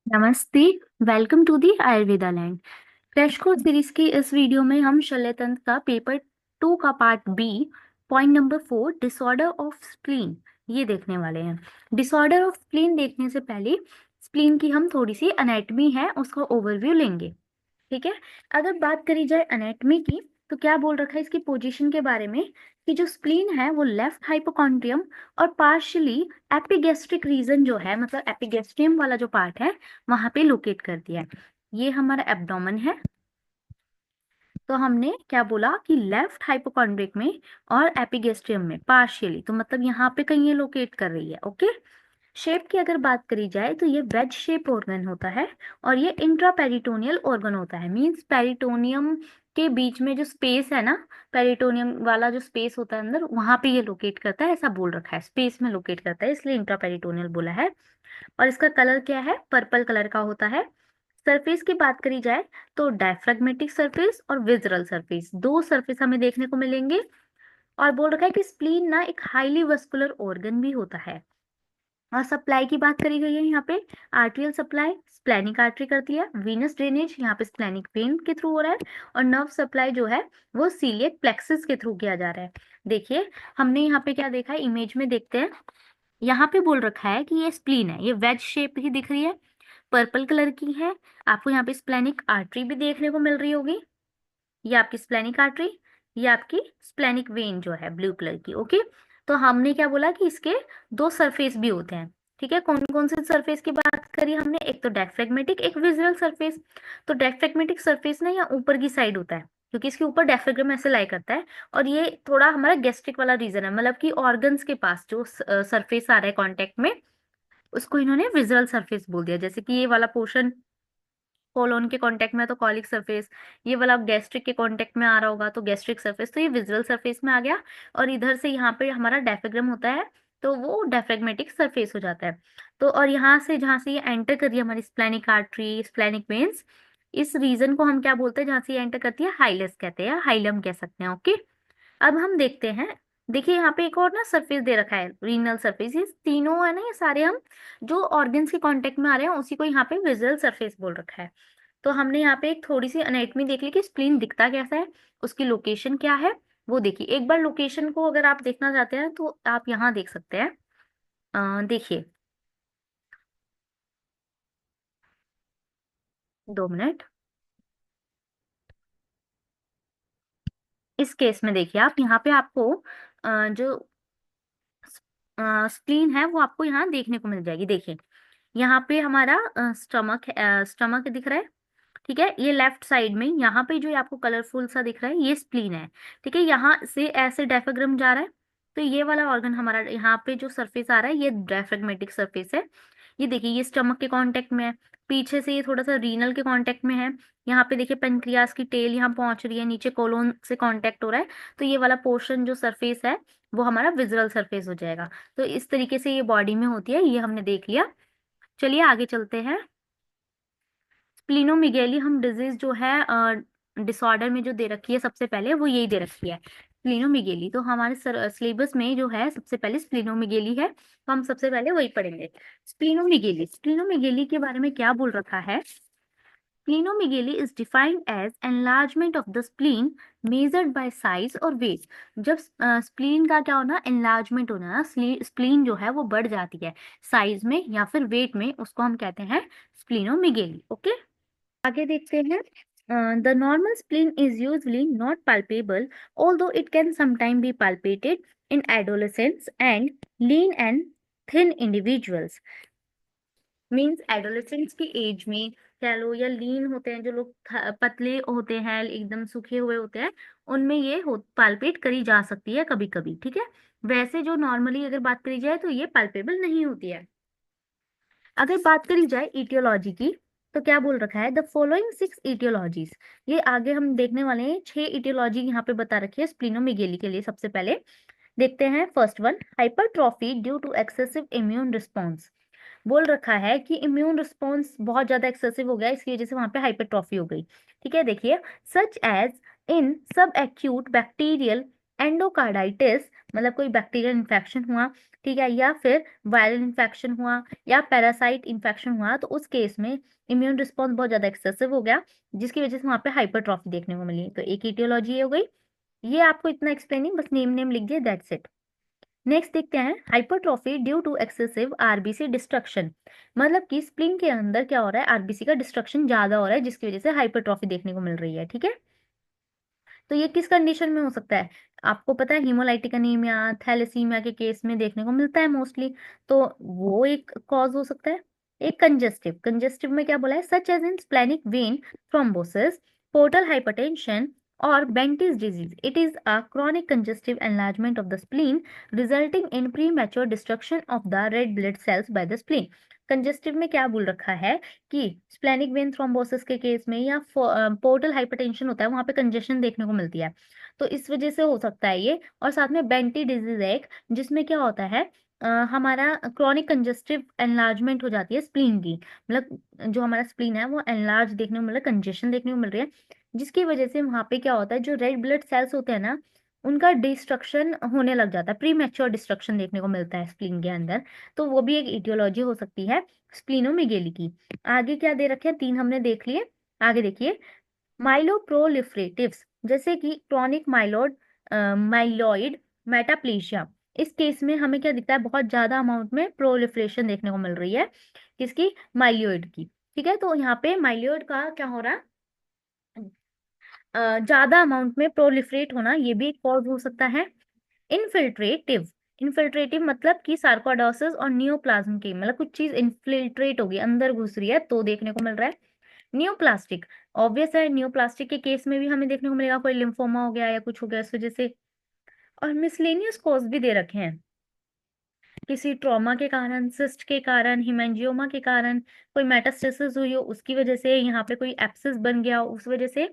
नमस्ते। Welcome to the Ayurveda land. Crash course series की इस वीडियो में हम शल्य तंत्र का पेपर 2 का part B point number 4 disorder of spleen ये देखने वाले हैं। डिसऑर्डर ऑफ स्प्लीन देखने से पहले स्प्लीन की हम थोड़ी सी एनाटमी है उसका ओवरव्यू लेंगे। ठीक है। अगर बात करी जाए एनाटमी की तो क्या बोल रखा है इसकी पोजीशन के बारे में कि जो स्प्लीन है वो लेफ्ट हाइपोकॉन्ड्रियम और पार्शियली एपिगैस्ट्रिक रीजन जो है मतलब एपिगैस्ट्रियम वाला जो पार्ट है वहां पे लोकेट कर दिया है। ये हमारा एब्डोमेन है। तो हमने क्या बोला कि लेफ्ट हाइपोकॉन्ड्रिक में और एपिगेस्ट्रियम में पार्शियली तो मतलब यहाँ पे कहीं ये लोकेट कर रही है। ओके। शेप की अगर बात करी जाए तो ये वेज शेप ऑर्गन होता है और ये इंट्रापेरिटोनियल ऑर्गन होता है। मींस पेरिटोनियम के बीच में जो स्पेस है ना, पेरिटोनियम वाला जो स्पेस होता है अंदर वहां पे ये लोकेट करता है, ऐसा बोल रखा है, स्पेस में लोकेट करता है इसलिए इंट्रापेरिटोनियल बोला है। और इसका कलर क्या है, पर्पल कलर का होता है। सरफेस की बात करी जाए तो डायफ्रैग्मेटिक सरफेस और विजरल सरफेस दो सरफेस हमें देखने को मिलेंगे। और बोल रखा है कि स्प्लीन ना एक हाईली वस्कुलर ऑर्गन भी होता है। और सप्लाई की बात करी गई है यहाँ पे, आर्टेरियल सप्लाई स्प्लेनिक आर्टरी करती है, वीनस ड्रेनेज यहाँ पे स्प्लेनिक वेन के थ्रू हो रहा है, और नर्व सप्लाई जो है वो सीलिएक प्लेक्सिस के थ्रू किया जा रहा है। देखिए हमने यहाँ पे क्या देखा है, इमेज में देखते हैं। यहाँ पे बोल रखा है कि ये स्प्लीन है, ये वेज शेप ही दिख रही है, पर्पल कलर की है। आपको यहाँ पे स्प्लेनिक आर्टरी भी देखने को मिल रही होगी। ये आपकी स्प्लेनिक आर्टरी, ये आपकी स्प्लेनिक वेन जो है ब्लू कलर की। ओके। तो हमने क्या बोला कि इसके दो सरफेस भी होते हैं। ठीक है। कौन कौन से सरफेस की बात करी हमने, एक तो डायफ्रेगमेटिक एक विजुअल सरफेस। तो डायफ्रेगमेटिक सरफेस ना यहाँ ऊपर की साइड होता है क्योंकि इसके ऊपर डायफ्राग्राम ऐसे लाई करता है। और ये थोड़ा हमारा गैस्ट्रिक वाला रीजन है, मतलब कि ऑर्गन्स के पास जो सरफेस आ रहा है कांटेक्ट में उसको इन्होंने विजुअल सरफेस बोल दिया। जैसे कि ये वाला पोर्शन कोलोन के कांटेक्ट में है तो कॉलिक सरफेस, ये वाला गैस्ट्रिक के कांटेक्ट में आ रहा होगा तो गैस्ट्रिक सरफेस, तो ये विजुअल सरफेस में आ गया। और इधर से यहाँ पे हमारा डायफ्राग्राम होता है तो वो डायफ्रेगमेटिक सरफेस हो जाता है। तो और यहाँ से जहाँ से ये एंटर कर रही है हमारी स्प्लेनिक आर्टरी स्प्लेनिक वेन्स, इस रीजन को हम क्या बोलते हैं, जहाँ से ये एंटर करती है हाइलस कहते हैं या हाइलम कह सकते हैं। ओके। अब हम देखते हैं। देखिए यहाँ पे एक और ना सरफेस दे रखा है, रीनल सरफेस। ये तीनों है ना, ये सारे हम जो ऑर्गन्स के कांटेक्ट में आ रहे हैं उसी को यहाँ पे विजुअल सरफेस बोल रखा है। तो हमने यहाँ पे एक थोड़ी सी एनाटमी देख ली कि स्प्लीन दिखता कैसा है, उसकी लोकेशन क्या है वो देखिए। एक बार लोकेशन को अगर आप देखना चाहते हैं तो आप यहाँ देख सकते हैं। देखिए 2 मिनट। इस केस में देखिए आप यहाँ पे आपको जो स्प्लीन है वो आपको यहाँ देखने को मिल जाएगी। देखिए यहाँ पे हमारा स्टमक स्टमक दिख रहा है। ठीक है। ये लेफ्ट साइड में यहाँ पे जो आपको कलरफुल सा दिख रहा है ये स्प्लीन है। ठीक है। यहाँ से ऐसे डायफ्राग्राम जा रहा है तो ये वाला ऑर्गन हमारा यहाँ पे जो सरफेस आ रहा है ये डायफ्रेगमेटिक सरफेस है। ये देखिए ये स्टमक के कांटेक्ट में है, पीछे से ये थोड़ा सा रीनल के कांटेक्ट में है। यहाँ पे देखिए पेनक्रियास की टेल यहाँ पहुंच रही है, नीचे कोलोन से कांटेक्ट हो रहा है। तो ये वाला पोर्शन जो सरफेस है वो हमारा विजुअल सरफेस हो जाएगा। तो इस तरीके से ये बॉडी में होती है, ये हमने देख लिया। चलिए आगे चलते हैं। स्प्लीनोमेगेली हम डिजीज जो है डिसऑर्डर में जो दे रखी है सबसे पहले वो यही दे रखी है स्प्लीनोमेगेली। तो हमारे सिलेबस में जो है सबसे पहले स्प्लीनोमेगेली है तो हम सबसे पहले वही पढ़ेंगे। स्प्लीनोमेगेली, स्प्लीनोमेगेली के बारे में क्या बोल रखा है। Splenomegaly is defined as enlargement of the spleen measured by size और वेट। जब स्प्लीन का क्या होना, एनलार्जमेंट होना ना, स्प्लीन जो है वो बढ़ जाती है साइज में या फिर वेट में, उसको हम कहते हैं स्प्लीनोमेगेली। ओके। आगे देखते हैं। The normal spleen is usually not palpable, although it can sometimes be palpated in adolescents and lean and thin individuals. Means adolescents की एज में कह लो या लीन होते हैं जो लोग, पतले होते हैं एकदम सूखे हुए होते हैं, उनमें ये हो पाल्पेट करी जा सकती है कभी कभी। ठीक है। वैसे जो नॉर्मली अगर बात करी जाए तो ये पाल्पेबल नहीं होती है। अगर बात करी जाए ईटियोलॉजी की तो क्या बोल रखा है, द फॉलोइंग 6 ईटियोलॉजीज। ये आगे हम देखने वाले हैं, 6 ईटियोलॉजी यहाँ पे बता रखी है स्प्लिनोमेगेली के लिए। सबसे पहले देखते हैं first one, hypertrophy due to excessive immune response. बोल रखा है कि इम्यून रिस्पॉन्स बहुत ज्यादा एक्सेसिव हो गया, इसकी वजह से वहां पे हाइपरट्रॉफी हो गई। ठीक है। देखिए सच एज इन सब एक्यूट बैक्टीरियल एंडोकार्डाइटिस मतलब कोई बैक्टीरियल इन्फेक्शन हुआ, ठीक है, या फिर वायरल इन्फेक्शन हुआ या पैरासाइट इन्फेक्शन हुआ, तो उस केस में इम्यून रिस्पॉन्स बहुत ज्यादा एक्सेसिव हो गया, जिसकी वजह से वहां पे हाइपरट्रॉफी देखने को मिली। तो एक ईटियोलॉजी हो गई, ये आपको इतना एक्सप्लेनिंग, बस नेम नेम लिख दिए, दैट्स इट। नेक्स्ट देखते हैं hypertrophy due to excessive RBC destruction. मतलब कि स्प्लीन के अंदर क्या हो रहा है, आरबीसी का डिस्ट्रक्शन ज्यादा हो रहा है, जिसकी वजह से हाइपरट्रॉफी देखने को मिल रही है, ठीक है। तो ये किस कंडीशन में हो सकता है, आपको पता है हीमोलाइटिक अनीमिया, थैलेसीमिया के केस में देखने को मिलता है मोस्टली, तो वो एक कॉज हो सकता है। एक कंजेस्टिव, कंजेस्टिव में क्या बोला है, such as in splenic vein thrombosis, portal hypertension और Banti's disease. It is a chronic congestive enlargement of the spleen resulting in premature destruction of the red blood cells by the spleen। Congestive में क्या बोल रखा है कि splenic vein thrombosis के case में या पोर्टल हाइपरटेंशन होता है, वहां पे कंजेशन देखने को मिलती है, तो इस वजह से हो सकता है ये। और साथ में बेंटी डिजीज है एक, जिसमें क्या होता है, हमारा क्रॉनिक कंजेस्टिव एनलार्जमेंट हो जाती है स्प्लीन की, मतलब जो हमारा स्प्लीन है वो एनलार्ज देखने को मिल रहा है, कंजेशन देखने को मिल रही है, जिसकी वजह से वहां पे क्या होता है, जो रेड ब्लड सेल्स होते हैं ना, उनका डिस्ट्रक्शन होने लग जाता है, प्री मैच्योर डिस्ट्रक्शन देखने को मिलता है स्प्लीन के अंदर। तो वो भी एक इटियोलॉजी हो सकती है स्प्लीनोमेगेली की। आगे क्या दे रखे हैं, तीन हमने देख लिए। आगे देखिए, माइलोप्रोलिफरेटिव्स, जैसे कि क्रॉनिक माइलॉइड मेटाप्लेशिया। इस केस में हमें क्या दिखता है, बहुत ज्यादा अमाउंट में प्रोलिफरेशन देखने को मिल रही है, किसकी, माइलियोइड की, ठीक है। तो यहाँ पे माइलियोइड का क्या हो रहा है, ज्यादा अमाउंट में प्रोलिफरेट होना, ये भी एक कॉज हो सकता है। इनफिल्ट्रेटिव, इनफिल्ट्रेटिव मतलब कि सार्कोइडोसिस और नियोप्लाज्म की, मतलब कुछ चीज इन्फिल्ट्रेट होगी, अंदर घुस रही है, तो देखने को मिल रहा है। नियोप्लास्टिक, ऑब्वियस है, नियोप्लास्टिक के केस में भी हमें देखने को मिलेगा, कोई लिम्फोमा हो गया या कुछ हो गया इस वजह से। और मिसलेनियस कॉज भी दे रखे हैं, किसी ट्रॉमा के कारण, सिस्ट के कारण, हिमेंजियोमा के कारण, कोई मेटास्टेसिस हुई हो उसकी वजह से, यहाँ पे कोई एप्सिस बन गया हो उस वजह से।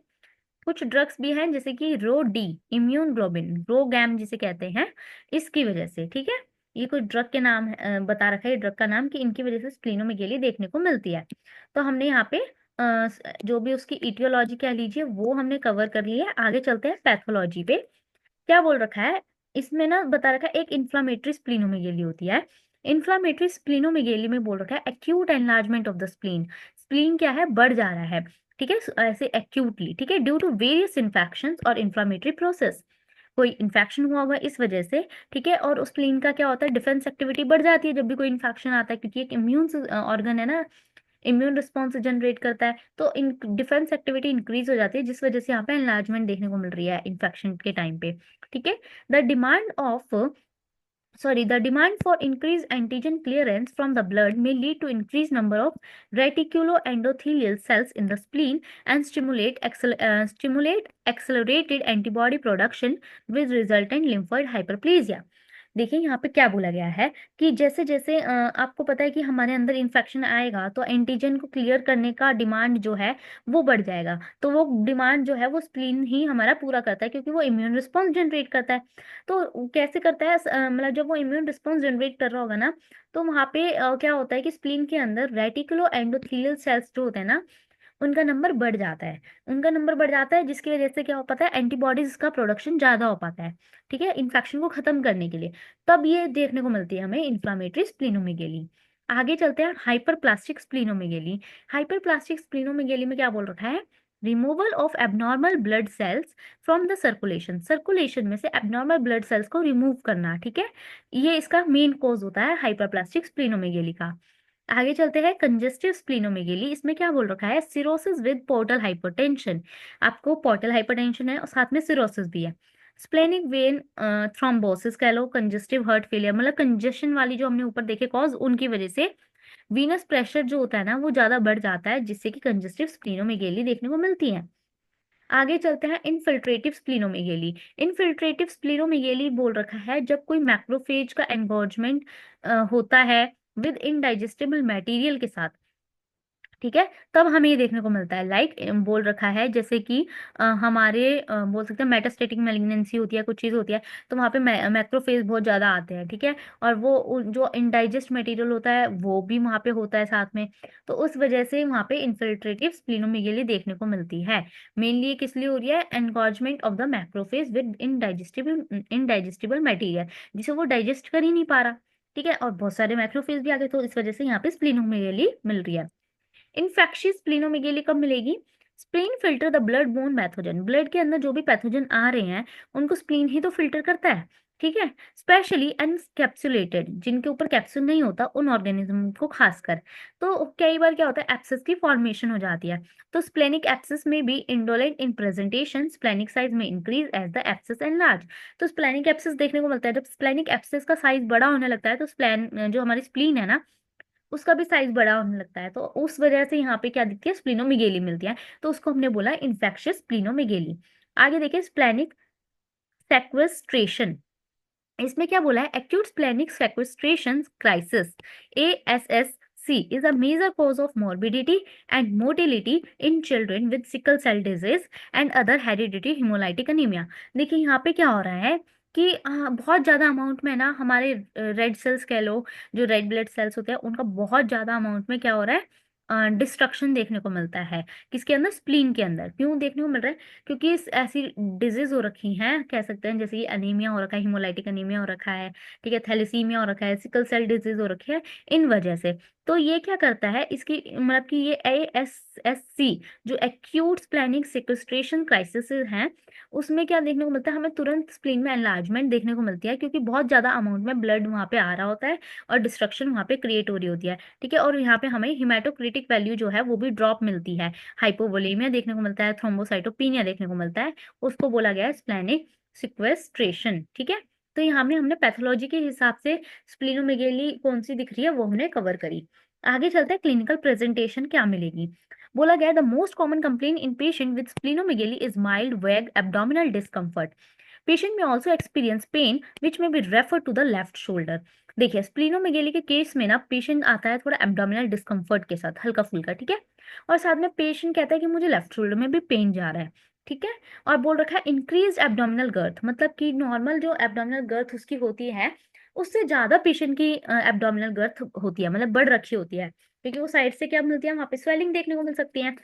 कुछ ड्रग्स भी हैं जैसे कि रो डी, इम्यून ग्लोबिन, रोगैम जिसे कहते हैं, इसकी वजह से, ठीक है। ये कोई ड्रग के नाम बता रखा है, ड्रग का नाम, कि इनकी वजह से स्प्लीनोमेगेली देखने को मिलती है। तो हमने यहाँ पे जो भी उसकी इटियोलॉजी कह लीजिए वो हमने कवर कर लिया है। आगे चलते हैं पैथोलॉजी पे। क्या बोल रखा है, इसमें ना बता रखा है एक इन्फ्लामेटरी स्प्लीनोमेगेली होती है। इन्फ्लामेटरी स्प्लीनोमेगेली में बोल रखा है acute enlargement of the spleen, spleen क्या है, बढ़ जा रहा है, ठीक है, ऐसे एक्यूटली, ठीक है, ड्यू टू वेरियस इन्फेक्शंस और इन्फ्लामेटरी प्रोसेस, कोई इन्फेक्शन हुआ हुआ है इस वजह से, ठीक है। और उस स्प्लीन का क्या होता है, डिफेंस एक्टिविटी बढ़ जाती है जब भी कोई इन्फेक्शन आता है, क्योंकि एक इम्यून ऑर्गन है ना, इम्यून रिस्पॉन्स जनरेट करता है, तो इन डिफेंस एक्टिविटी इंक्रीज हो जाती है, जिस वजह से यहाँ पे एनलार्जमेंट देखने को मिल रही है इन्फेक्शन के टाइम पे, ठीक है। The demand of the demand for increased antigen clearance from the blood may lead to increased number of reticuloendothelial cells in the spleen and stimulate accelerated antibody production with resultant lymphoid hyperplasia। देखिए यहाँ पे क्या बोला गया है कि जैसे जैसे आपको पता है कि हमारे अंदर इन्फेक्शन आएगा तो एंटीजन को क्लियर करने का डिमांड जो है वो बढ़ जाएगा, तो वो डिमांड जो है वो स्प्लीन ही हमारा पूरा करता है, क्योंकि वो इम्यून रिस्पॉन्स जनरेट करता है। तो कैसे करता है, मतलब जब वो इम्यून रिस्पॉन्स जनरेट कर रहा होगा ना, तो वहां पे क्या होता है कि स्प्लीन के अंदर रेटिकुलो एंडोथेलियल सेल्स जो होते हैं ना, उनका नंबर बढ़ जाता है, उनका नंबर बढ़ जाता है, जिसकी वजह से क्या हो पाता है, एंटीबॉडीज का प्रोडक्शन ज्यादा हो पाता है, ठीक है, इन्फेक्शन को खत्म करने के लिए। तब ये देखने को मिलती है हमें इन्फ्लामेटरी स्प्लीनोमेगेली। आगे चलते हैं हाइपरप्लास्टिक स्प्लीनोमेगेली। हाइपरप्लास्टिक स्प्लीनोमेगेली में क्या बोल रखा है, removal of abnormal blood cells from the circulation, circulation में से एबनॉर्मल ब्लड सेल्स को रिमूव करना, ठीक है, ये इसका मेन कॉज होता है हाइपरप्लास्टिक स्प्लीनोमेगेली का। आगे चलते हैं कंजेस्टिव स्प्लीनोमेगेली। इसमें क्या बोल रखा है, सिरोसिस विद पोर्टल हाइपरटेंशन, आपको पोर्टल हाइपरटेंशन है और साथ में सिरोसिस भी है। स्प्लेनिक वेन थ्रोम्बोसिस कह लो, कंजेस्टिव हार्ट फेलियर, मतलब कंजेशन वाली जो हमने ऊपर देखे कॉज, उनकी वजह से वीनस प्रेशर जो होता है ना वो ज्यादा बढ़ जाता है, जिससे कि कंजेस्टिव स्प्लीनोमेगेली देखने को मिलती है। आगे चलते हैं इनफिल्ट्रेटिव स्प्लीनोमेगेली। इनफिल्ट्रेटिव स्प्लीनोमेगेली बोल रखा है जब कोई मैक्रोफेज का एंगोर्जमेंट होता है विद इनडाइजेस्टेबल मटेरियल के साथ, ठीक है, तब हमें ये देखने को मिलता है। लाइक बोल रखा है जैसे कि हमारे बोल सकते हैं मेटास्टेटिक मैलिग्नेंसी होती है, कुछ चीज़ होती है, तो वहाँ पे मैक्रोफेज बहुत ज़्यादा आते हैं। ठीक है, और वो जो इनडाइजेस्ट मटेरियल होता है वो भी वहाँ पे होता है साथ में, तो उस वजह से वहाँ पे इन्फिल्ट्रेटिव स्प्लीनोमेगेली देखने को मिलती है। मेनली ये किस लिए हो रही है? Engorgement of the macrophage with indigestible material, जिसे वो डाइजेस्ट कर ही नहीं पा रहा। ठीक है, और बहुत सारे मैक्रोफेज भी आ गए, तो इस वजह से यहाँ पे स्प्लीनोमेगेली मिल रही है। इन्फेक्शियस स्प्लीनोमेगेली कब मिलेगी? Spleen filter the blood borne pathogen, blood के अंदर जो भी पैथोजन आ रहे हैं उनको स्प्लीन ही तो फिल्टर करता है। ठीक है, स्पेशली एनकैप्सुलेटेड, जिनके ऊपर कैप्सूल नहीं होता, उन ऑर्गेनिज्म को खासकर। तो कई बार क्या होता है, एब्सेस की फॉर्मेशन हो जाती है। तो स्प्लेनिक एब्सेस में भी indolent in presentation, splenic size में increase as the abscess enlarge. तो स्प्लेनिक एब्सेस देखने को मिलता है, जब स्प्लेनिक एब्सेस का साइज बड़ा होने लगता है तो स्प्लेन जो हमारी स्प्लीन है ना, उसका भी साइज बड़ा होने लगता है, तो उस वजह से यहाँ पे क्या दिखती है? स्प्लीनोमेगेली मिलती है, तो उसको हमने बोला इन्फेक्शियस स्प्लीनोमेगेली। आगे देखिए, स्प्लेनिक सेक्वेस्ट्रेशन, इसमें क्या बोला है? Acute splenic sequestration crisis, ASSC is a major cause of morbidity and mortality in children with sickle cell disease and other hereditary hemolytic anemia। देखिए यहाँ पे क्या हो रहा है कि बहुत ज़्यादा अमाउंट में ना हमारे रेड सेल्स कह लो, जो रेड ब्लड सेल्स होते हैं, उनका बहुत ज़्यादा अमाउंट में क्या हो रहा है? डिस्ट्रक्शन देखने को मिलता है। किसके अंदर? स्प्लीन के अंदर। क्यों देखने को मिल रहा है? क्योंकि ऐसी डिजीज हो रखी हैं, कह सकते हैं, जैसे कि अनीमिया हो रखा है, हिमोलाइटिक अनीमिया हो रखा है, ठीक है, थैलेसीमिया हो रखा है, सिकल सेल डिजीज हो रखी है, इन वजह से। तो ये क्या करता है, इसकी मतलब कि ये ASSC जो एक्यूट स्प्लेनिक सेक्वेस्ट्रेशन क्राइसिस है, उसमें क्या देखने को मिलता है? हमें तुरंत स्प्लीन में एनलार्जमेंट देखने को मिलती है, क्योंकि बहुत ज्यादा अमाउंट में ब्लड वहां पे आ रहा होता है और डिस्ट्रक्शन वहां पे क्रिएट हो रही होती है। ठीक है, और यहाँ पे हमें हिमेटोक्रिटिक वैल्यू जो है वो भी ड्रॉप मिलती है, हाइपोवोलेमिया देखने को मिलता है, थ्रोम्बोसाइटोपिनिया देखने को मिलता है, उसको बोला गया है स्प्लेनिक सिक्वेस्ट्रेशन। ठीक है, तो यहाँ में हमने पैथोलॉजी के हिसाब से स्प्लीनोमेगेली कौन सी दिख रही है वो हमने कवर करी। आगे चलते हैं, क्लिनिकल प्रेजेंटेशन क्या मिलेगी। बोला गया the most common complain in patient with splenomegaly is mild vague abdominal discomfort. Patient में also experience pain which may be refer to the left shoulder. देखिए, स्प्लीनोमेगेली के केस में ना पेशेंट आता है थोड़ा एब्डोमिनल डिस्कम्फर्ट के साथ, हल्का फुल्का। ठीक है, और साथ में पेशेंट कहता है कि मुझे लेफ्ट शोल्डर में भी पेन जा रहा है। ठीक है, और बोल रखा है इंक्रीज एब्डोमिनल गर्थ, मतलब कि नॉर्मल जो एब्डोमिनल गर्थ उसकी होती है, उससे ज्यादा पेशेंट की एब्डोमिनल गर्थ होती है, मतलब बढ़ रखी होती है, क्योंकि वो साइड से क्या मिलती है? वहां पे स्वेलिंग देखने को मिल सकती है।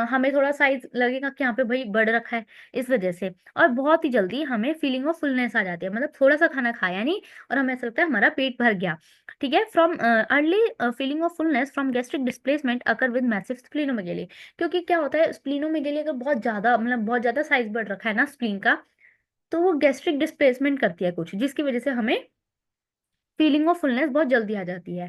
हमें थोड़ा साइज लगेगा कि यहाँ पे भाई बढ़ रखा है, इस वजह से। और बहुत ही जल्दी हमें फीलिंग ऑफ फुलनेस आ जाती है, मतलब थोड़ा सा खाना खाया नहीं और हमें ऐसा लगता है हमारा पेट भर गया। ठीक है, from early feeling of fullness from gastric displacement occur with massive splenomegaly. क्योंकि क्या होता है, स्प्लीनोमेगेली अगर बहुत ज्यादा, मतलब बहुत ज्यादा साइज बढ़ रखा है ना स्प्लीन का, तो वो गैस्ट्रिक डिस्प्लेसमेंट करती है कुछ, जिसकी वजह से हमें फीलिंग ऑफ फुलनेस बहुत जल्दी आ जाती है।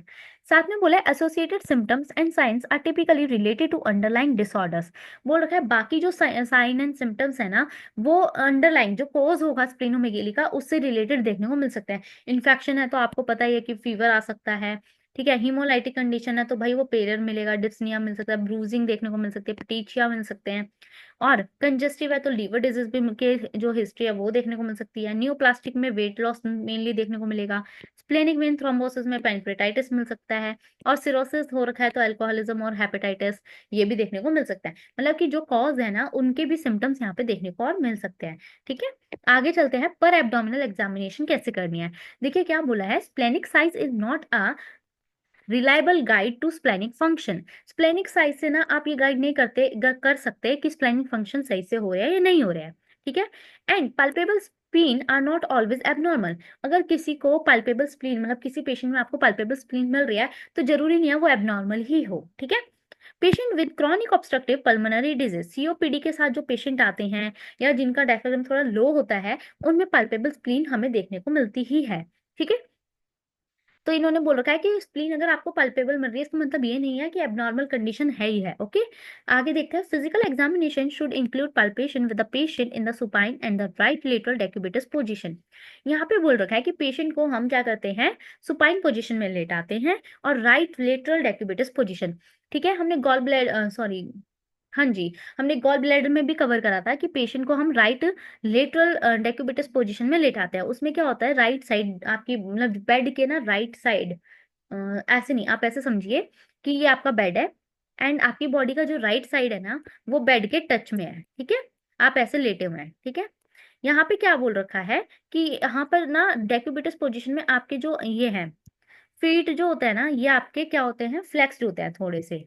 साथ में बोला associated symptoms and signs are typically related to underlying disorders. बोल रखा है बाकी जो साइन एंड सिम्टम्स है ना, वो अंडरलाइंग जो कोज होगा स्प्लीनोमेगेली का, उससे रिलेटेड देखने को मिल सकते हैं। इन्फेक्शन है तो आपको पता ही है कि फीवर आ सकता है। ठीक है, हीमोलाइटिक कंडीशन है तो भाई वो पेरियर मिलेगा, डिस्निया मिल सकता है, ब्रूजिंग देखने को मिल सकती है, पेटिचिया मिल सकते हैं। और कंजेस्टिव है तो लीवर डिजीज भी के जो हिस्ट्री है वो देखने को मिल सकती है। न्यूप्लास्टिक में वेट लॉस मेनली देखने को मिलेगा। स्प्लेनिक वेन थ्रोम्बोसिस में पेनक्रेटाइटिस मिल सकता है। और सिरोसिस हो रखा है तो अल्कोहलिज्म और हेपेटाइटिस ये भी देखने को मिल सकता है। मतलब कि जो कॉज है ना, उनके भी सिम्टम्स यहाँ पे देखने को और मिल सकते हैं। ठीक है, आगे चलते हैं, पर एब्डोमिनल एग्जामिनेशन कैसे करनी है। देखिए क्या बोला है, splenic size is not a reliable guide to splenic function. Splenic size से ना आप ये गाइड नहीं कर सकते कि स्प्लेनिक फंक्शन सही से हो रहा है या नहीं हो रहा है। ठीक है, and palpable spleen are not always abnormal. अगर किसी को पल्पेबल स्प्लीन, मतलब किसी पेशेंट में आपको पल्पेबल स्प्लीन मिल रही है, तो जरूरी नहीं है वो एबनॉर्मल ही हो। ठीक है, patient with chronic obstructive pulmonary disease, COPD के साथ जो पेशेंट आते हैं या जिनका डायफ्राम थोड़ा लो होता है, उनमें पल्पेबल स्प्लीन हमें देखने को मिलती ही है। ठीक है, तो इन्होंने बोल रखा है कि स्प्लीन अगर आपको पल्पेबल मिल रही है, इसका मतलब ये नहीं है कि एबनॉर्मल कंडीशन है ही है। ओके, आगे देखते हैं, physical examination should include palpation with the patient in the supine and the right lateral decubitus position. यहाँ पे बोल रखा है कि पेशेंट को हम क्या करते हैं, सुपाइन पोजीशन में लेटाते हैं और राइट लेटरल डेक्यूबिटस पोजीशन। ठीक है, हमने गॉल ब्लैड सॉरी हाँ जी, हमने गॉल ब्लैडर में भी कवर करा था कि पेशेंट को हम राइट लेटरल डेक्यूबिटस पोजीशन में लेटाते हैं। उसमें क्या होता है, राइट साइड आपकी, मतलब बेड के ना राइट साइड ऐसे नहीं, आप ऐसे समझिए कि ये आपका बेड है एंड आपकी बॉडी का जो राइट साइड है ना वो बेड के टच में है, ठीक है। आप ऐसे लेटे हुए हैं, ठीक है। यहाँ पे क्या बोल रखा है कि यहाँ पर ना डेक्यूबिटस पोजीशन में आपके जो ये है फीट जो होता है ना, ये आपके क्या होते हैं, फ्लेक्स्ड होते हैं थोड़े से।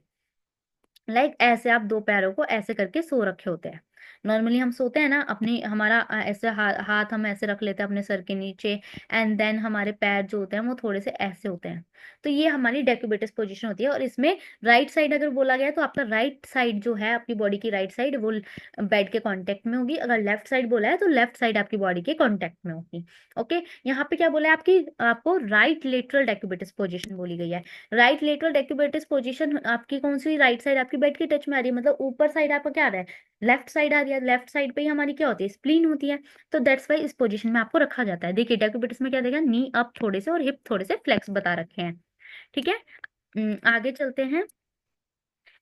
लाइक ऐसे आप दो पैरों को ऐसे करके सो रखे होते हैं। नॉर्मली हम सोते हैं ना, अपनी हमारा ऐसे हाथ हम ऐसे रख लेते हैं अपने सर के नीचे, एंड देन हमारे पैर जो होते हैं वो थोड़े से ऐसे होते हैं। तो ये हमारी डेक्यूबिटस पोजीशन होती है। और इसमें राइट साइड अगर बोला गया तो आपका राइट साइड जो है आपकी बॉडी की राइट साइड वो बेड के कांटेक्ट में होगी। अगर लेफ्ट साइड बोला है तो लेफ्ट साइड आपकी बॉडी के कांटेक्ट में होगी। ओके, यहाँ पे क्या बोला है, आपकी आपको राइट लेटरल डेक्यूबिटस पोजीशन बोली गई है। राइट लेटरल डेक्यूबिटस पोजीशन आपकी कौन सी, राइट साइड आपकी बेड की टच में आ रही है, मतलब ऊपर साइड आपका क्या आ रहा है, लेफ्ट साइड आ रही है। लेफ्ट साइड पे ही हमारी क्या होती है, स्प्लीन होती है। तो दैट्स वाई इस पोजीशन में आपको रखा जाता है। देखिए डेक्यूबिटस में क्या देगा, नी अप थोड़े से और हिप थोड़े से फ्लेक्स बता रखे हैं, ठीक है। आगे चलते हैं।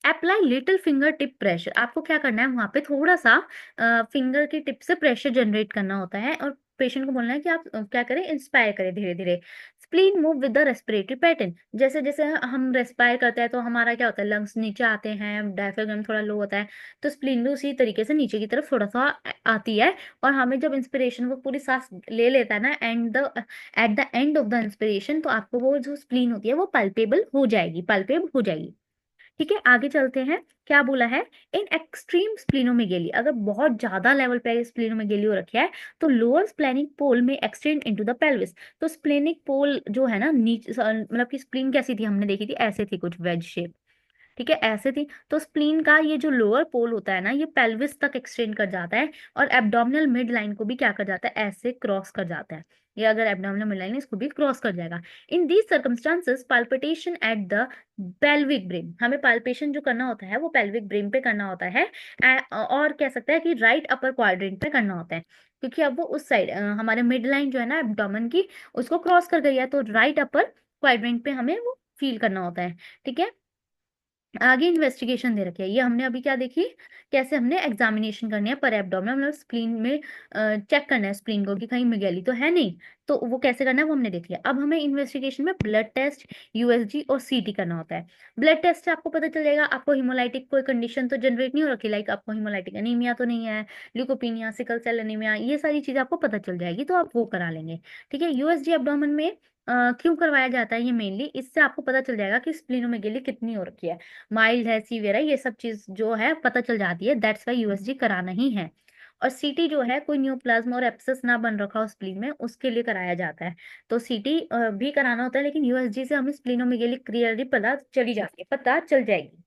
Apply little finger tip pressure, आपको क्या करना है, वहां पे थोड़ा सा फिंगर की टिप से प्रेशर जनरेट करना होता है और पेशेंट को बोलना है कि आप क्या करें, इंस्पायर करें धीरे धीरे। Spleen move with the respiratory pattern, जैसे जैसे हम रेस्पायर करते हैं तो हमारा क्या होता है, लंग्स नीचे आते हैं, डायफ्रागम थोड़ा लो होता है, तो स्प्लीन भी उसी तरीके से नीचे की तरफ थोड़ा सा आती है। और हमें जब इंस्पिरेशन वो पूरी सांस ले लेता है ना, at the end of the inspiration, तो आपको वो जो स्प्लीन होती है वो पल्पेबल हो जाएगी, पल्पेब हो जाएगी, ठीक है। आगे चलते हैं, क्या बोला है, इन एक्सट्रीम स्प्लीनोमेगेली, अगर बहुत ज्यादा लेवल पे स्प्लीनोमेगेली हो रखा है तो लोअर स्प्लेनिक पोल में एक्सटेंड इनटू द पेल्विस। तो स्प्लेनिक पोल जो है ना नीचे, मतलब कि स्प्लीन कैसी थी हमने देखी थी, ऐसे थी कुछ वेज शेप, ठीक है, ऐसे थी। तो स्प्लीन का ये जो लोअर पोल होता है ना ये पेल्विस तक एक्सटेंड कर जाता है और एब्डोमिनल मिड लाइन को भी क्या कर जाता है, ऐसे क्रॉस कर जाता है। ये अगर एब्डोमिनल मिड लाइन है इसको भी क्रॉस कर जाएगा। In these circumstances palpitation at the pelvic brain, हमें पाल्पेशन जो करना होता है वो पेल्विक ब्रेन पे करना होता है। और कह सकते हैं कि राइट अपर क्वाड्रेंट पे करना होता है, क्योंकि अब वो उस साइड हमारे मिड लाइन जो है ना एब्डोमेन की उसको क्रॉस कर गई है, तो राइट अपर क्वाड्रेंट पे हमें वो फील करना होता है, ठीक है। आगे इन्वेस्टिगेशन दे रखी है, ये हमने अभी क्या देखी, कैसे हमने एग्जामिनेशन करनी है पर एब्डोमिनल मतलब स्प्लीन में चेक करना है स्प्लीन को कि कहीं मिगेली तो है नहीं, तो वो कैसे करना है वो हमने देख लिया। अब हमें इन्वेस्टिगेशन में ब्लड टेस्ट, यूएसजी और सीटी करना होता है। ब्लड टेस्ट से आपको पता चल जाएगा आपको हिमोलाइटिक कोई कंडीशन तो जनरेट नहीं हो रखी, लाइक आपको हिमोलाइटिक एनीमिया तो नहीं है, ल्यूकोपीनिया, सिकल सेल एनीमिया, ये सारी चीजें आपको पता चल जाएगी, तो आप वो करा लेंगे, ठीक है। यूएसजी एब्डोमेन में क्यों करवाया जाता है, ये मेनली इससे आपको पता चल जाएगा कि स्प्लीनोमेगेली कितनी हो रखी है, माइल्ड है, सीवियर है, ये सब चीज जो है पता चल जाती है। दैट्स वाई यूएसजी कराना ही है। और सीटी जो है, कोई न्यूप्लाज्मा और एब्सेस ना बन रखा हो स्प्लीन में उसके लिए कराया जाता है, तो सीटी भी कराना होता है, लेकिन यूएसजी से हमें स्प्लीनोमेगेली क्लियरली पता चली जाती है, पता चल जाएगी।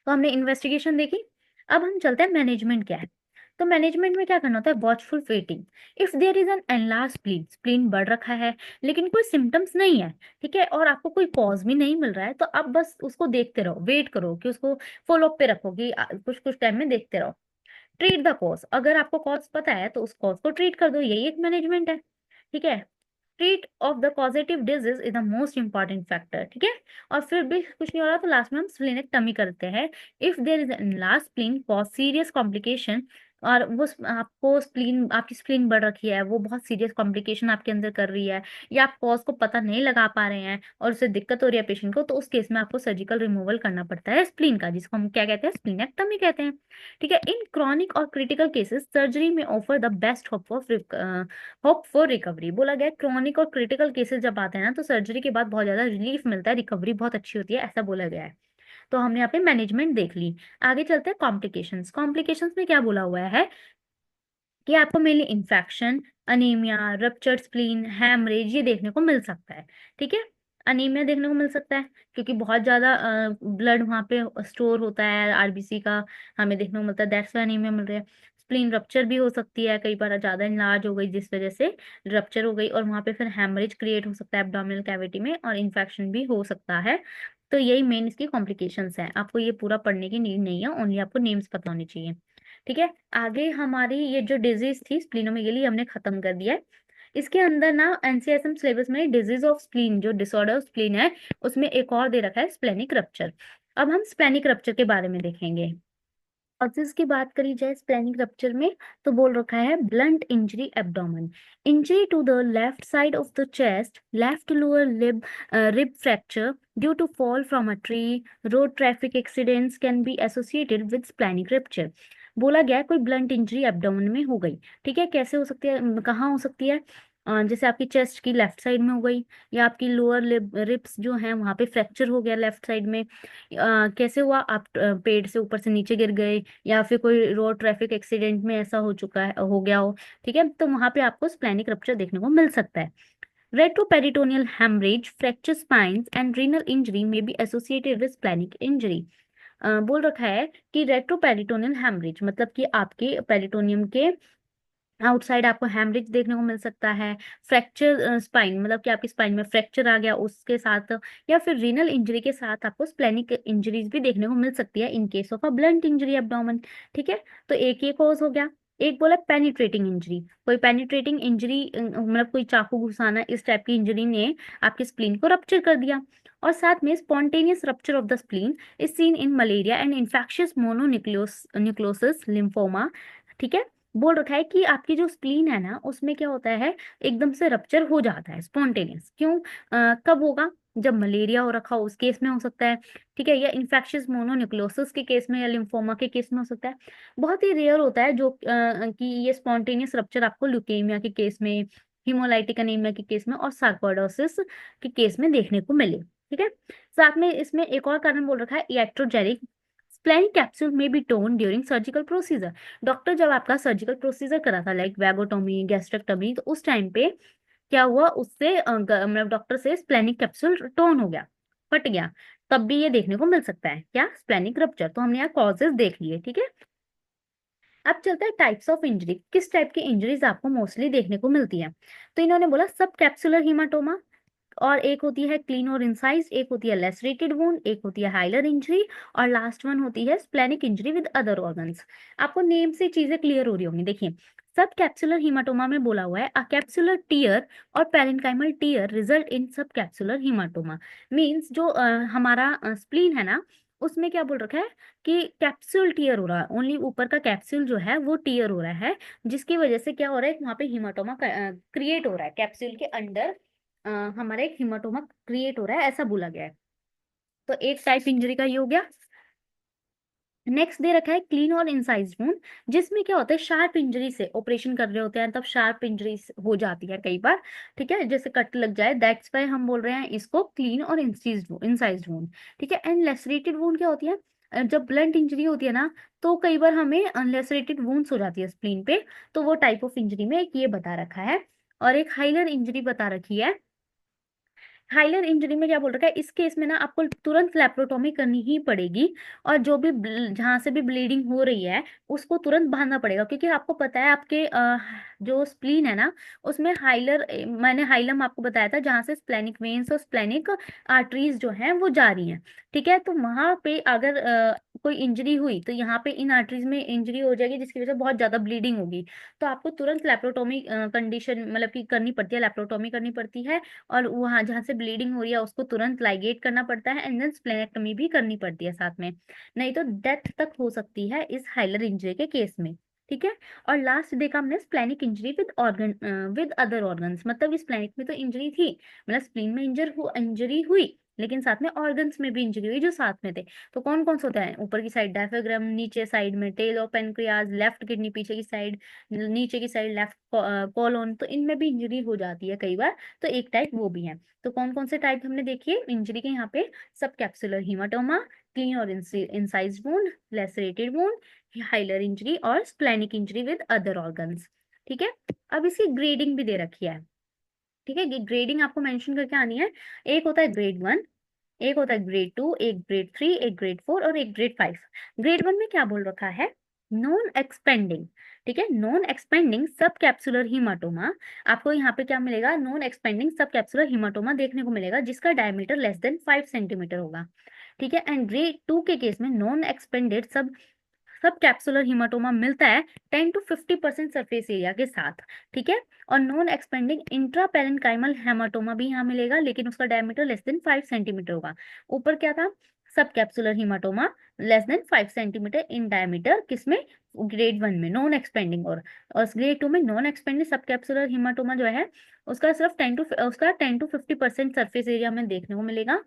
तो हमने इन्वेस्टिगेशन देखी। अब हम चलते हैं मैनेजमेंट क्या है। तो मैनेजमेंट में क्या करना होता है, watchful waiting. If there is an enlarge spleen, spleen बढ़ रखा है लेकिन कोई सिम्टम्स नहीं है, ठीक है, और आपको कोई कॉज भी नहीं मिल रहा है, तो आप बस उसको देखते रहो, वेट करो कि उसको फॉलो अप पे रखो कि कुछ कुछ टाइम में देखते रहो। ट्रीट द कॉज, अगर आपको कॉज पता है तो उस कॉज को ट्रीट कर दो, यही एक मैनेजमेंट है, ठीक है। Treat of the causative disease is the most important factor, ठीक है। और फिर भी कुछ नहीं हो रहा तो लास्ट में हम स्प्लीनेक्टमी करते हैं। If there is an last spleen cause serious complication, और वो आपको स्प्लीन, आपकी स्प्लीन बढ़ रखी है, वो बहुत सीरियस कॉम्प्लिकेशन आपके अंदर कर रही है, या आप कॉज को पता नहीं लगा पा रहे हैं और उससे दिक्कत हो रही है पेशेंट को, तो उस केस में आपको सर्जिकल रिमूवल करना पड़ता है स्प्लीन का, जिसको हम क्या कहते हैं, स्प्लीनेक्टमी कहते हैं, ठीक है। इन क्रॉनिक और क्रिटिकल केसेस सर्जरी में offer the best hope for recovery, बोला गया क्रॉनिक और क्रिटिकल केसेस जब आते हैं ना तो सर्जरी के बाद बहुत ज्यादा रिलीफ मिलता है, रिकवरी बहुत अच्छी होती है, ऐसा बोला गया है। तो हमने यहाँ पे मैनेजमेंट देख ली। आगे चलते हैं कॉम्प्लिकेशंस। कॉम्प्लिकेशंस में क्या बोला हुआ है कि आपको mainly infection, anaemia, ruptured spleen, haemorrhage ये देखने को मिल सकता है, ठीक है। अनीमिया देखने को मिल सकता है क्योंकि बहुत ज्यादा ब्लड वहाँ पे स्टोर होता है आरबीसी का, हमें देखने को मिलता है, दैट्स वाई अनीमिया मिल रहा है। स्प्लीन रप्चर भी हो सकती है, कई बार ज्यादा इनलार्ज हो गई जिस वजह से रप्चर हो गई, और वहाँ पे फिर हैमरेज क्रिएट हो सकता है एब्डोमिनल कैविटी में, और इन्फेक्शन भी हो सकता है। तो यही मेन इसकी कॉम्प्लिकेशंस हैं, आपको ये पूरा पढ़ने की नीड नहीं है, ओनली आपको नेम्स पता होने चाहिए, ठीक है। आगे हमारी ये जो डिजीज थी स्प्लीनोमेगेली हमने खत्म कर दिया है। इसके अंदर ना एनसीएसएम सिलेबस में डिजीज ऑफ स्प्लीन, जो डिसऑर्डर ऑफ स्प्लीन है, उसमें एक और दे रखा है स्प्लेनिक रप्चर। अब हम स्प्लेनिक रप्चर के बारे में देखेंगे। कॉजेज की बात करी जाए स्प्लेनिक रप्चर में तो बोल रखा है blunt injury abdomen, injury to the left side of the chest, left lower rib fracture due to fall from a tree, road traffic accidents can be associated with splenic rupture। बोला गया है कोई blunt injury abdomen में हो गई। ठीक है, कैसे हो सकती है, कहाँ हो सकती है? जैसे आपकी चेस्ट की लेफ्ट साइड में हो गई, या आपकी लोअर रिब्स जो है वहां पे फ्रैक्चर हो गया लेफ्ट साइड में। कैसे हुआ? आप पेड़ से ऊपर से नीचे गिर गए, या फिर कोई रोड ट्रैफिक एक्सीडेंट में ऐसा हो चुका है, हो गया हो। ठीक है, तो वहां पे आपको स्प्लेनिक रप्चर देखने को मिल सकता है। Retroperitoneal hemorrhage, fracture spines and renal injury may be associated with splenic injury। बोल रखा है कि रेट्रोपेरिटोनियल हेमरेज मतलब कि आपके पेरिटोनियम के आउटसाइड आपको हेमरेज देखने को मिल सकता है। फ्रैक्चर स्पाइन मतलब कि आपकी स्पाइन में फ्रैक्चर आ गया उसके साथ, या फिर रीनल इंजरी के साथ आपको स्प्लेनिक इंजरीज भी देखने को मिल सकती है in case of a blunt injury abdomen. ठीक है, तो एक ये कॉज हो गया। एक बोला पेनिट्रेटिंग इंजरी, कोई पेनिट्रेटिंग इंजरी मतलब कोई चाकू घुसाना, इस टाइप की इंजरी ने आपके स्प्लीन को रप्चर कर दिया। और साथ में spontaneous rupture of the spleen is seen in malaria and infectious mononucleosis lymphoma. ठीक है, बोल रखा है कि आपकी जो स्प्लीन है ना उसमें क्या होता है, एकदम से रप्चर हो जाता है स्पॉन्टेनियस। क्यों? कब होगा? जब मलेरिया हो रखा हो उस केस में हो सकता है। ठीक है, या इन्फेक्शियस मोनोन्यूक्लियोसिस के केस में, या लिम्फोमा के केस में हो सकता है। बहुत ही रेयर होता है जो कि ये स्पॉन्टेनियस रप्चर आपको ल्यूकेमिया के केस में, हीमोलाइटिक एनीमिया के केस में और सार्कोइडोसिस के केस में देखने को मिले। ठीक है, साथ में इसमें एक और कारण बोल रखा है iatrogenic splenic capsule may be torn during surgical procedure। Doctor जब आपका सर्जिकल प्रोसीजर करा था लाइक वैगोटोमी, गैस्ट्रेक्टोमी, तो उस टाइम पे क्या हुआ, उससे मतलब डॉक्टर से स्प्लेनिक कैप्सूल टोन हो गया, फट गया, तब भी ये देखने को मिल सकता है क्या? Splenic rupture. तो हमने यहाँ कॉजेज देख लिए। ठीक है, अब चलता है टाइप्स ऑफ इंजरी, किस टाइप की इंजरीज आपको मोस्टली देखने को मिलती है। तो इन्होंने बोला सब कैप्सुलर हीमाटोमा, और एक होती है क्लीन और इंसाइज, एक होती है लेसरेटेड वुंड, एक होती है हाइलर इंजरी, और लास्ट वन होती है splenic injury with other organs. आपको नेम से चीजें क्लियर हो रही होंगी। देखिए, सब कैप्सुलर हीमाटोमा में बोला हुआ है अ कैप्सुलर टीयर और पैरेन्काइमल टीयर रिजल्ट इन सब कैप्सुलर हीमाटोमा। मींस जो हमारा स्प्लीन है ना, उसमें क्या बोल रखा है कि कैप्सूल टीयर हो रहा है, ओनली ऊपर का कैप्सूल जो है वो टीयर हो रहा है, जिसकी वजह से क्या हो रहा है, वहां पे हीमाटोमा क्रिएट हो रहा है कैप्सूल के अंदर। हमारा एक हिमाटोमा क्रिएट हो रहा है, ऐसा बोला गया है। तो एक टाइप इंजरी का ये हो गया। नेक्स्ट दे रखा है क्लीन और इंसाइज वुंड, जिसमें क्या होता है शार्प इंजरी से ऑपरेशन कर रहे होते हैं तब शार्प इंजरी हो जाती है कई बार। ठीक है, जैसे कट लग जाए, दैट्स वाई हम बोल रहे हैं इसको क्लीन और इंसाइज वुंड। ठीक है, एंड लेसरेटेड वुंड क्या होती है? जब ब्लंट इंजरी होती है ना, तो कई बार हमें अनलेसरेटेड वुंड्स हो जाती है स्प्लीन पे, तो वो टाइप ऑफ इंजरी में एक ये बता रखा है। और एक हाइलर इंजरी बता रखी है। हाइलर इंजरी में क्या बोल रखा है, इस केस में ना आपको तुरंत लेप्रोटोमी करनी ही पड़ेगी, और जो भी जहां से भी ब्लीडिंग हो रही है उसको तुरंत बांधना पड़ेगा, क्योंकि आपको पता है आपके जो स्प्लीन है ना उसमें हाइलर, मैंने हाइलम आपको बताया था जहां से स्प्लेनिक वेन्स और स्प्लेनिक आर्टरीज जो हैं वो जा रही हैं। ठीक है, तो वहां पे अगर कोई इंजरी हुई तो यहाँ पे इन आर्टरीज में इंजरी हो जाएगी, जिसकी वजह से बहुत ज्यादा ब्लीडिंग होगी। तो आपको तुरंत लेप्रोटोमी कंडीशन मतलब कि करनी पड़ती है, लेप्रोटोमी करनी पड़ती है, और वहां जहां से ब्लीडिंग हो रही है उसको तुरंत लाइगेट करना पड़ता है, एंड देन स्प्लेनेक्टोमी भी करनी पड़ती है साथ में, नहीं तो डेथ तक हो सकती है इस हाइलर इंजरी के केस में। ठीक है, और लास्ट देखा हमने splenic injury with organ with other organs, मतलब स्प्लेनिक में तो इंजरी थी, मतलब स्प्लीन में इंजरी हुई, लेकिन साथ में ऑर्गन्स में भी इंजरी हुई जो साथ में थे। तो कौन कौन से होता है? ऊपर की साइड डायफ्राम, नीचे साइड में tail of pancreas, left kidney पीछे की साइड, नीचे की साइड लेफ्ट कॉलोन, तो इनमें भी इंजरी हो जाती है कई बार। तो एक टाइप वो भी है। तो कौन कौन से टाइप हमने देखिए इंजरी के यहाँ पे? सब कैप्सुलर हीमाटोमा, क्लीन और incised wound, lacerated wound, hilar injury और splenic injury with other organs. ठीक है, अब इसकी ग्रेडिंग भी दे रखी है। ठीक है, ग्रेडिंग आपको मेंशन करके आनी है। एक होता है ग्रेड 1, एक होता है ग्रेड 2, एक ग्रेड 3, एक ग्रेड 4 और एक ग्रेड 5। ग्रेड 1 में क्या बोल रखा है? Non expanding. ठीक है, नॉन एक्सपेंडिंग सब कैप्सुलर हीमाटोमा। आपको यहाँ पे क्या मिलेगा? नॉन एक्सपेंडिंग सब कैप्सुलर हीमाटोमा देखने को मिलेगा जिसका डायमीटर लेस देन 5 सेंटीमीटर होगा। ठीक है, एंड ग्रेड 2 के केस में नॉन एक्सपेंडेड सब सब कैप्सुलर हीमाटोमा मिलता है 10 to 50% सरफेस एरिया के साथ। ठीक है, और non expanding intra parenchymal haematoma भी यहाँ मिलेगा, लेकिन उसका डायमीटर लेस देन 5 सेंटीमीटर होगा। ऊपर क्या था? सब capsular haematoma less than 5 centimetre in diameter, किसमें, ग्रेड 1 में नॉन एक्सपेंडिंग, और ग्रेड 2 में नॉन एक्सपेंडिंग सब कैप्सुलर हीमाटोमा जो है उसका सिर्फ 10 to 50% सरफेस एरिया में देखने को मिलेगा,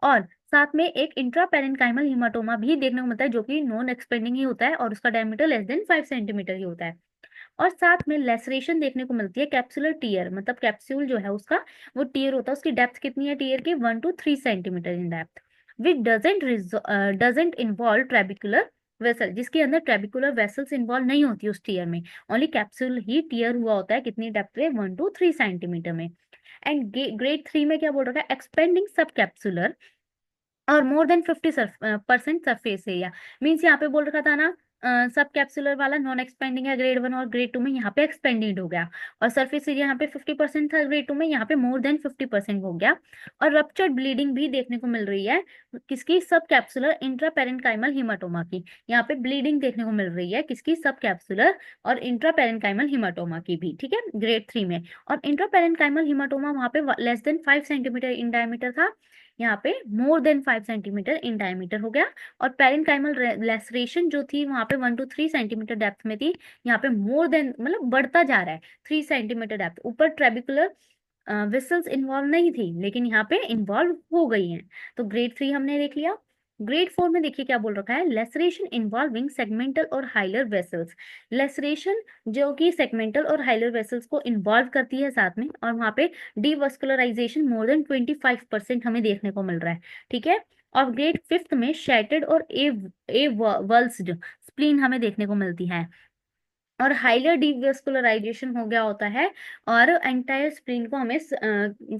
और साथ में एक इंट्रापेरेन्काइमल हीमाटोमा भी देखने को मिलता है जो कि नॉन एक्सपेंडिंग ही होता है और उसका डायमीटर लेस देन 5 सेंटीमीटर ही होता है। और साथ में लेसरेशन देखने को मिलती है कैप्सुलर टीयर, मतलब कैप्सूल जो है उसका वो टीयर होता है, उसकी डेप्थ कितनी है टीयर की, 1 to 3 centimetre in depth, which doesn't involve trabecular vessel, जिसके अंदर ट्रेबिकुलर वेसल्स इन्वॉल्व नहीं होती उस टीयर में, ओनली कैप्सूल ही टीयर हुआ होता है, कितनी डेप्थ पे, 1 to 3 सेंटीमीटर में। एंड ग्रेड 3 में क्या बोल रखा है, एक्सपेंडिंग सब कैप्सुलर और more than 50% surface area, means यहाँ पे बोल रखा था ना सब कैप्सुलर वाला नॉन एक्सपेंडिंग है ग्रेड 1 और ग्रेड 2 में, यहाँ पे एक्सपेंडेड हो गया, और सरफेस एरिया यहाँ पे 50% था ग्रेड 2 में, यहाँ पे मोर देन 50% हो गया। और रप्चर्ड ब्लीडिंग भी देखने को मिल रही है, किसकी, सब कैप्सुलर इंट्रापेरेन्काइमल हीमाटोमा की, यहाँ पे ब्लीडिंग देखने को मिल रही है किसकी, सब कैप्सुलर और इंट्रापेरेन्काइमल हीमाटोमा की भी, ठीक है, ग्रेड 3 में। और इंट्रापेरेन्काइमल हीमाटोमा वहाँ पे less than 5 centimetre in diameter था, यहाँ पे more than 5 centimetre in diameter हो गया। और पेरेन्काइमल लेसरेशन जो थी वहां पे 1 to 3 सेंटीमीटर डेप्थ में थी, यहाँ पे मोर देन मतलब बढ़ता जा रहा है 3 सेंटीमीटर डेप्थ, ऊपर ट्रेबिकुलर वेसल्स इन्वॉल्व नहीं थी लेकिन यहाँ पे इन्वॉल्व हो गई हैं। तो ग्रेड 3 हमने देख लिया। ग्रेड 4 में देखिए क्या बोल रखा है, लेसरेशन इन्वॉल्विंग सेगमेंटल और हाइलर वेसल्स, लेसरेशन जो कि सेगमेंटल और हाइलर वेसल्स को इन्वॉल्व करती है साथ में, और वहां पे डीवस्कुलराइजेशन मोर देन 25% हमें देखने को मिल रहा है, ठीक है। और ग्रेड 5 में शैटर्ड और ए वल्स्ड स्प्लीन हमें देखने को मिलती है, और हाइलर डीवस्कुलराइजेशन हो गया होता है, और एंटायर स्प्लीन को हमें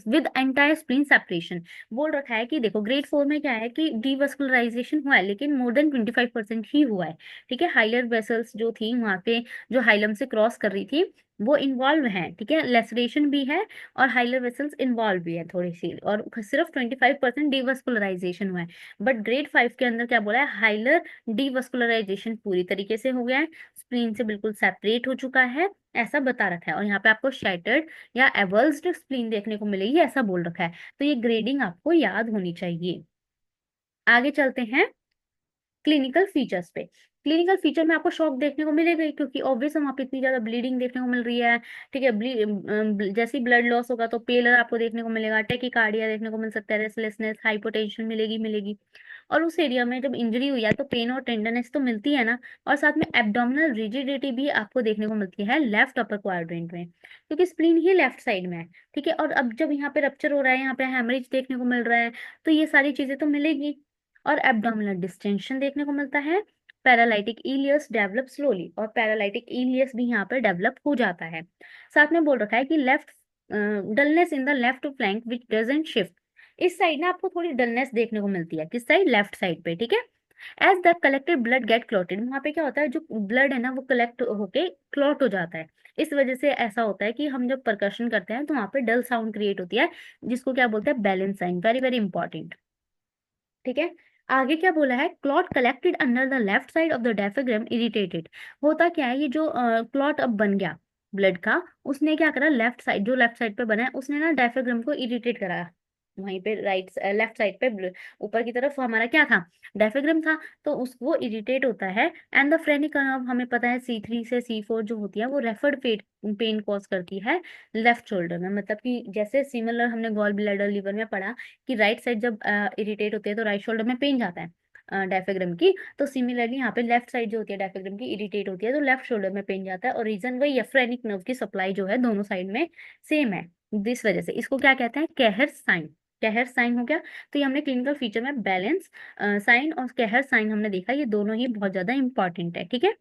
विद एंटायर स्प्लीन सेपरेशन बोल रखा है कि देखो ग्रेड 4 में क्या है कि डीवस्कुलराइजेशन हुआ है लेकिन मोर देन 25% ही हुआ है, ठीक है। हाइलर वेसल्स जो थी वहां पे जो हाइलम से क्रॉस कर रही थी वो इन्वॉल्व है, ठीक है, लेसरेशन भी है और हाइलर वेसल्स इन्वॉल्व भी है थोड़ी सी, और सिर्फ 25% डीवस्कुलराइजेशन हुआ है। बट ग्रेड 5 के अंदर क्या बोला है, हाइलर डीवस्कुलराइजेशन पूरी तरीके से हो गया है, स्प्लीन से बिल्कुल सेपरेट हो चुका है, ऐसा बता रखा है। और यहाँ पे आपको शैटर्ड या एवल्स्ड स्प्लीन देखने को मिलेगी, ऐसा बोल रखा है। तो ये ग्रेडिंग आपको याद होनी चाहिए। आगे चलते हैं क्लिनिकल फीचर्स पे। क्लिनिकल फीचर में आपको शॉक देखने को मिलेगा ही, क्योंकि ऑब्वियस वहाँ पे इतनी ज्यादा ब्लीडिंग देखने को मिल रही है, ठीक है। जैसे ब्लड लॉस होगा तो पेलर आपको देखने को मिलेगा, टेकिकार्डिया देखने को मिल सकता है, रेस्टलेसनेस, हाइपोटेंशन मिलेगी मिलेगी। और उस एरिया में जब इंजरी हुई है तो पेन और टेंडरनेस तो मिलती है ना, और साथ में एब्डोमिनल रिजिडिटी भी आपको देखने को मिलती है लेफ्ट अपर क्वाड्रेंट में, क्योंकि स्प्लीन ही लेफ्ट साइड में है, ठीक है। और अब जब यहाँ पे रप्चर हो रहा है, यहाँ पे हेमरेज देखने को मिल रहा है, तो ये सारी चीजें तो मिलेगी। और एब्डोमिनल डिस्टेंशन देखने को मिलता है, पैरालाइटिक इलियस डेवलप स्लोली, और पैरालाइटिक इलियस भी यहाँ पर डेवलप हो जाता है। साथ में बोल रखा है कि left dullness in the left flank which doesn't shift, इस साइड ना आपको थोड़ी डलनेस देखने को मिलती है, किस साइड, लेफ्ट साइड पे, ठीक है। As the collected blood get clotted, वहां पे क्या होता है, जो ब्लड है ना वो कलेक्ट होके क्लॉट हो जाता है, इस वजह से ऐसा होता है कि हम जब परकशन करते हैं तो वहां पे डल साउंड क्रिएट होती है, जिसको क्या बोलते हैं, balance sign, very very important, ठीक है। आगे क्या बोला है, clot collected under the left side of the diaphragm irritated, होता क्या है, ये जो क्लॉट अब बन गया ब्लड का, उसने क्या करा, लेफ्ट साइड, जो लेफ्ट साइड पे बना है उसने ना डायफ्राम को इरिटेट कराया, वहीं पे राइट लेफ्ट साइड पे ऊपर की तरफ हमारा क्या था, डायफ्राम था, तो उस वो इरिटेट होता है। एंड द फ्रेनिक नर्व हमें पता है C3 से C4 जो होती है वो रेफर्ड पेन कॉज करती है लेफ्ट शोल्डर में, मतलब कि जैसे सिमिलर हमने गॉल ब्लैडर लीवर में पढ़ा कि राइट साइड जब इरिटेट होती है तो राइट शोल्डर में पेन जाता है डायफ्राम की, तो सिमिलरली यहाँ पे लेफ्ट साइड जो होती है डायफ्राम की इरिटेट होती है तो लेफ्ट शोल्डर में पेन जाता है, और रीजन वही है, फ्रेनिक नर्व की सप्लाई जो है दोनों साइड में सेम है, इस वजह से इसको क्या कहते हैं, केहर साइन, केहर साइन हो गया। तो ये हमने क्लिनिकल फीचर में बैलेंस साइन और केहर साइन हमने देखा, ये दोनों ही बहुत ज्यादा इंपॉर्टेंट है, ठीक है।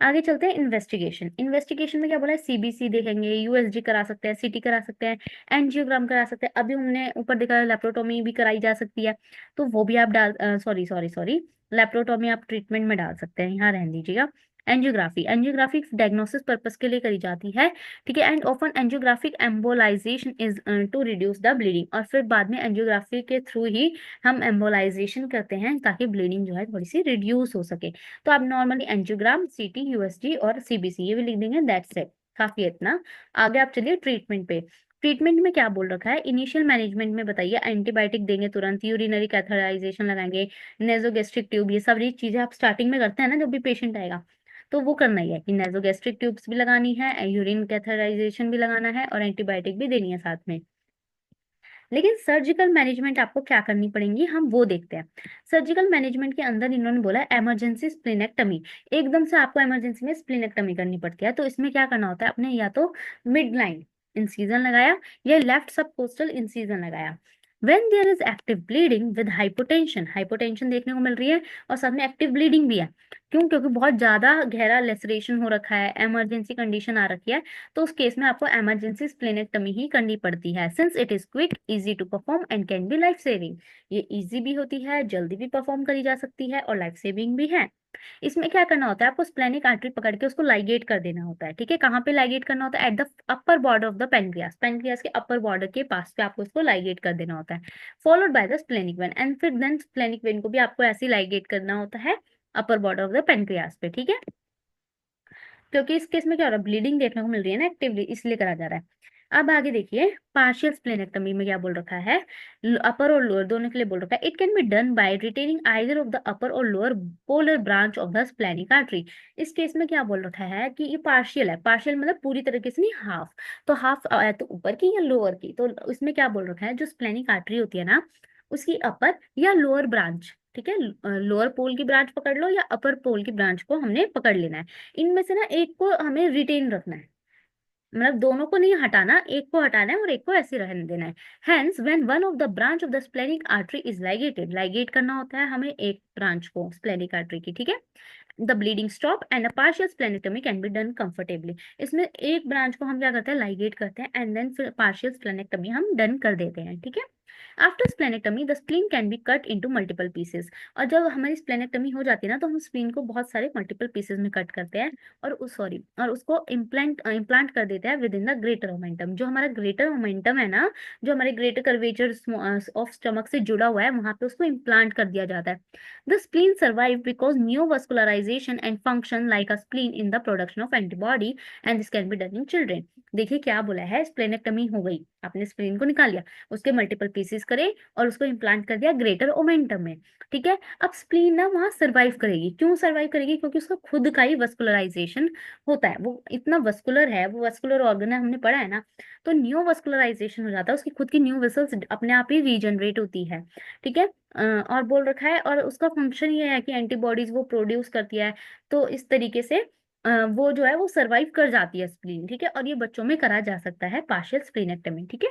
आगे चलते हैं इन्वेस्टिगेशन। इन्वेस्टिगेशन में क्या बोला है, CBC देखेंगे, USG करा सकते हैं, CT करा सकते हैं, एंजियोग्राम करा सकते हैं, अभी हमने ऊपर देखा लेप्रोटोमी भी कराई जा सकती है, तो वो भी आप डाल, सॉरी सॉरी सॉरी, लेप्रोटोमी आप ट्रीटमेंट में डाल सकते हैं, यहाँ रहने दीजिएगा। एंजियोग्राफी, एंजियोग्राफी डायग्नोसिस पर्पस के लिए करी जाती है, ठीक है। And often angiographic embolization is to reduce the bleeding, और फिर बाद में एंजियोग्राफी के थ्रू ही हम एम्बोलाइजेशन करते हैं ताकि ब्लीडिंग जो है थोड़ी सी रिड्यूस हो सके। तो आप नॉर्मली एंजियोग्राम, CT, USG और CBC ये भी लिख देंगे, दैट्स इट, काफी है इतना। आगे आप चलिए ट्रीटमेंट पे। ट्रीटमेंट में क्या बोल रखा है, इनिशियल मैनेजमेंट में बताइए, एंटीबायोटिक देंगे तुरंत, यूरिनरी कैथेटराइजेशन लगाएंगे, नेजोगेस्ट्रिक ट्यूब, ये सारी चीजें आप स्टार्टिंग में करते हैं ना जब भी पेशेंट आएगा, तो वो करना ही है कि नेजोगेस्ट्रिक ट्यूब्स भी लगानी है, यूरिन कैथेटराइजेशन भी लगाना है और एंटीबायोटिक भी देनी है साथ में। लेकिन सर्जिकल मैनेजमेंट आपको क्या करनी पड़ेगी, हम वो देखते हैं। सर्जिकल मैनेजमेंट के अंदर इन्होंने बोला इमरजेंसी स्प्लीनेक्टमी, एकदम से आपको इमरजेंसी में स्प्लीनेक्टमी करनी पड़ती है, तो इसमें क्या करना होता है, अपने या तो मिड लाइन इंसिजन लगाया या लेफ्ट सब कोस्टल इंसिजन लगाया। When there is active bleeding with hypotension, hypotension देखने को मिल रही है और साथ में एक्टिव ब्लीडिंग भी है, क्यों, क्योंकि बहुत ज्यादा गहरा लेसरेशन हो रखा है, इमरजेंसी कंडीशन आ रखी है, तो उस केस में आपको इमरजेंसी स्प्लेनेक्टमी ही करनी पड़ती है, since it is quick, easy to perform and can be life saving. ये इजी भी होती है, जल्दी भी परफॉर्म करी जा सकती है और लाइफ सेविंग भी है। इसमें क्या करना होता है, आपको स्प्लेनिक आर्टरी पकड़ के उसको लाइगेट कर देना होता है, ठीक है, कहाँ पे लाइगेट करना होता है, at the upper border of the pancreas, pancreas के अपर बॉर्डर के पास पे आपको इसको लाइगेट कर देना होता है, followed by the splenic when, and फिर देन स्प्लेनिक वेन को भी आपको ऐसे ही लाइगेट करना होता है upper border of the pancreas पे, ठीक है, क्योंकि इस केस में क्या हो रहा है, ब्लीडिंग देखने को मिल रही है ना एक्टिवली, इसलिए करा जा रहा है। अब आगे देखिए, पार्शियल स्प्लेनेक्टमी में क्या बोल रखा है, अपर और लोअर दोनों के लिए बोल रखा है, it can be done by retaining either of the upper और lower polar branch of the splenic artery. इस केस में क्या बोल रखा है कि ये पार्शियल है, पार्शियल मतलब पूरी तरीके से नहीं, हाफ, तो हाफ तो ऊपर की या लोअर की, तो इसमें क्या बोल रखा है, जो स्प्लेनिक आर्टरी होती है ना, उसकी अपर या लोअर ब्रांच, ठीक है, लोअर पोल की ब्रांच पकड़ लो या अपर पोल की ब्रांच को हमने पकड़ लेना है, इनमें से ना एक को हमें रिटेन रखना है, मतलब दोनों को नहीं हटाना, एक को हटाना है और एक को ऐसे रहने देना है। Hence when one of the branch of the splenic artery is ligated, ligate करना होता है हमें एक ब्रांच को स्प्लेनिक आर्टरी की, ठीक है, the bleeding stop and a partial splenectomy can be done comfortably. इसमें एक ब्रांच को हम क्या करते हैं, लाइगेट करते हैं एंड देन फिर पार्शियल स्प्लेनेक्टमी हम डन कर देते हैं, ठीक है। After splenectomy the spleen can be cut into multiple pieces, और जब हमारी स्प्लेनेक्टमी हो जाती है ना, तो हम स्प्लीन को बहुत सारे मल्टीपल पीसेस में कट करते हैं और और उसको इम्प्लांट कर देते हैं with in the greater momentum. जो हमारा ग्रेटर मोमेंटम है ना, जो हमारे ग्रेटर कर्वेचर ऑफ स्टमक से जुड़ा हुआ है, वहां पे उसको इम्प्लांट कर दिया जाता है। The spleen survive because neovascularization and function like a spleen in the production of antibody, and this can be done in children। देखिए क्या बोला है, स्प्लेनेक्टमी हो गई, आपने स्प्लीन को निकाल लिया, उसके मल्टीपल पीसेस करे और उसको इम्प्लांट कर दिया ग्रेटर ओमेंटम में, ठीक है। अब स्प्लीन ना वहां सर्वाइव करेगी, क्यों सर्वाइव करेगी, क्योंकि उसका खुद का ही वस्कुलराइजेशन होता है, वो इतना वस्कुलर है, वो वस्कुलर ऑर्गन है, हमने पढ़ा है ना, तो न्यू वस्कुलराइजेशन हो जाता है, उसकी खुद की न्यू वेसल्स अपने आप ही रीजनरेट होती है, ठीक है। और बोल रखा है, और उसका फंक्शन ये है कि एंटीबॉडीज वो प्रोड्यूस करती है, तो इस तरीके से वो जो है वो सरवाइव कर जाती है स्प्लीन, ठीक है, और ये बच्चों में करा जा सकता है पार्शियल स्प्लीनेक्टमी, ठीक है।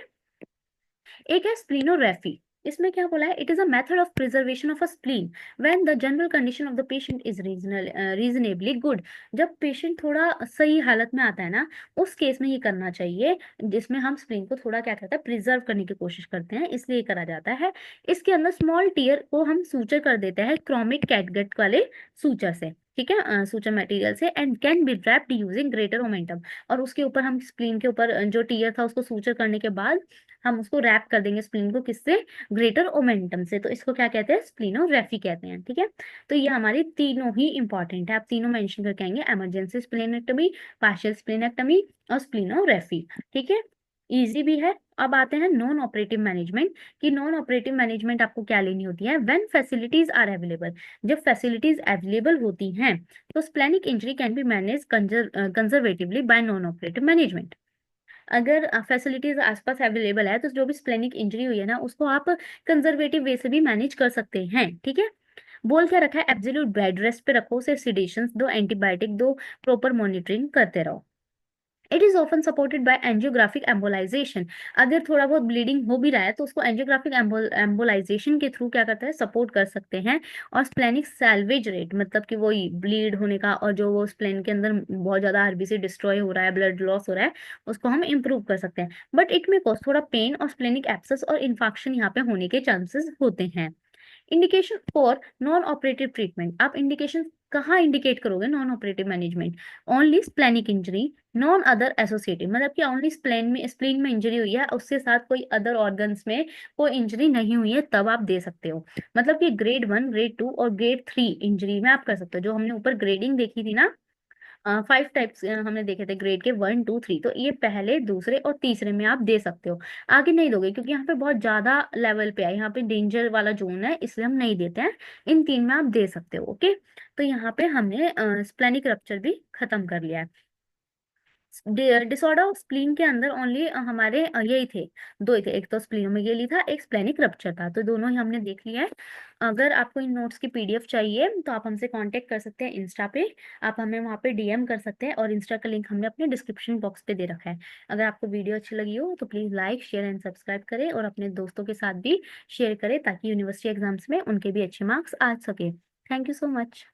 एक है स्प्लीनोग्राफी, इसमें क्या बोला है, it is a method of preservation of a spleen when the general condition of the patient is reasonably good. जब पेशेंट थोड़ा सही हालत में आता है ना, उस केस में ये करना चाहिए, जिसमें हम स्प्लीन को थोड़ा क्या कहते हैं, प्रिजर्व करने की कोशिश करते हैं, इसलिए करा जाता है। इसके अंदर स्मॉल टीयर को हम सूचर कर देते हैं क्रोमिक कैटगट वाले सूचर से, ठीक है, सूचर मटेरियल से, and can B draped using greater momentum, और उसके ऊपर हम स्प्लीन के ऊपर जो टीयर था उसको सूचर करने के बाद हम उसको रैप कर देंगे स्प्लीन को, किससे, ग्रेटर ओमेंटम से, तो इसको क्या कहते हैं, स्प्लीनोग्राफी कहते हैं, ठीक है। तो ये हमारी तीनों ही इंपॉर्टेंट है, आप तीनों मेंशन करके आएंगे, इमरजेंसी स्प्लेनेक्टमी, पार्शियल स्प्लेनेक्टमी और स्प्लीनोग्राफी, ठीक है, इजी भी है। अब आते हैं नॉन ऑपरेटिव मैनेजमेंट, कि नॉन ऑपरेटिव मैनेजमेंट आपको क्या लेनी होती है, व्हेन फैसिलिटीज आर अवेलेबल, जब फैसिलिटीज अवेलेबल होती हैं, तो splenic injury can be manage conservatively bye non operative management. अगर फैसिलिटीज आसपास अवेलेबल है, तो जो भी स्प्लेनिक इंजरी हुई है ना, उसको आप कंजर्वेटिव वे से भी मैनेज कर सकते हैं, ठीक है। बोल क्या रखा है, एब्सोल्यूट बेड रेस्ट पे रखो, उसे सिडेशंस दो, एंटीबायोटिक दो, प्रॉपर मॉनिटरिंग करते रहो। It is often supported by angiographic embolisation, अगर थोड़ा बहुत ब्लीडिंग हो भी रहा है तो उसको एंजियोग्राफिक एम्बोलाइजेशन के थ्रू क्या करता है, सपोर्ट कर सकते हैं। और स्प्लेनिक सैल्वेज रेट, मतलब कि वो ब्लीड होने का, और जो वो स्प्लेन के अंदर बहुत ज्यादा आरबीसी डिस्ट्रॉय हो रहा है, ब्लड लॉस हो रहा है, उसको हम इम्प्रूव कर सकते हैं। बट इट में कॉज थोड़ा पेन और स्प्लेनिक एब्सेस और इन्फेक्शन यहाँ पे होने के चांसेस होते हैं। Indication for non operative treatment, आप इंडिकेशन कहाँ इंडिकेट करोगे, non operative management, only splenic injury, none other associated, मतलब कि ओनली स्प्लेन में इंजरी हुई है, उसके साथ कोई अदर ऑर्गन्स में कोई इंजरी नहीं हुई है, तब आप दे सकते हो। मतलब कि ग्रेड 1, ग्रेड 2 और ग्रेड 3 इंजरी में आप कर सकते हो, जो हमने ऊपर ग्रेडिंग देखी थी ना, 5 टाइप्स हमने देखे थे ग्रेड के, 1 2 3। तो ये पहले, दूसरे और तीसरे में आप दे सकते हो, आगे नहीं दोगे क्योंकि यहाँ पे बहुत ज्यादा लेवल पे है, यहाँ पे डेंजर वाला जोन है, इसलिए हम नहीं देते हैं। इन 3 में आप दे सकते हो। ओके, तो यहाँ पे हमने स्प्लेनिक रप्चर भी खत्म कर लिया है। डिसऑर्डर ऑफ स्प्लीन के अंदर ओनली हमारे यही थे, दो ही थे, एक तो स्प्लीनोमेगेली था, एक स्प्लेनिक रप्चर था, तो दोनों ही हमने देख लिया है। अगर आपको इन नोट्स की पीडीएफ चाहिए तो आप हमसे कांटेक्ट कर सकते हैं इंस्टा पे, आप हमें वहाँ पे डीएम कर सकते हैं, और इंस्टा का लिंक हमने अपने डिस्क्रिप्शन बॉक्स पे दे रखा है। अगर आपको वीडियो अच्छी लगी हो तो please like share and subscribe करें, और अपने दोस्तों के साथ भी शेयर करें ताकि यूनिवर्सिटी एग्जाम्स में उनके भी अच्छे मार्क्स आ सके। Thank you so much.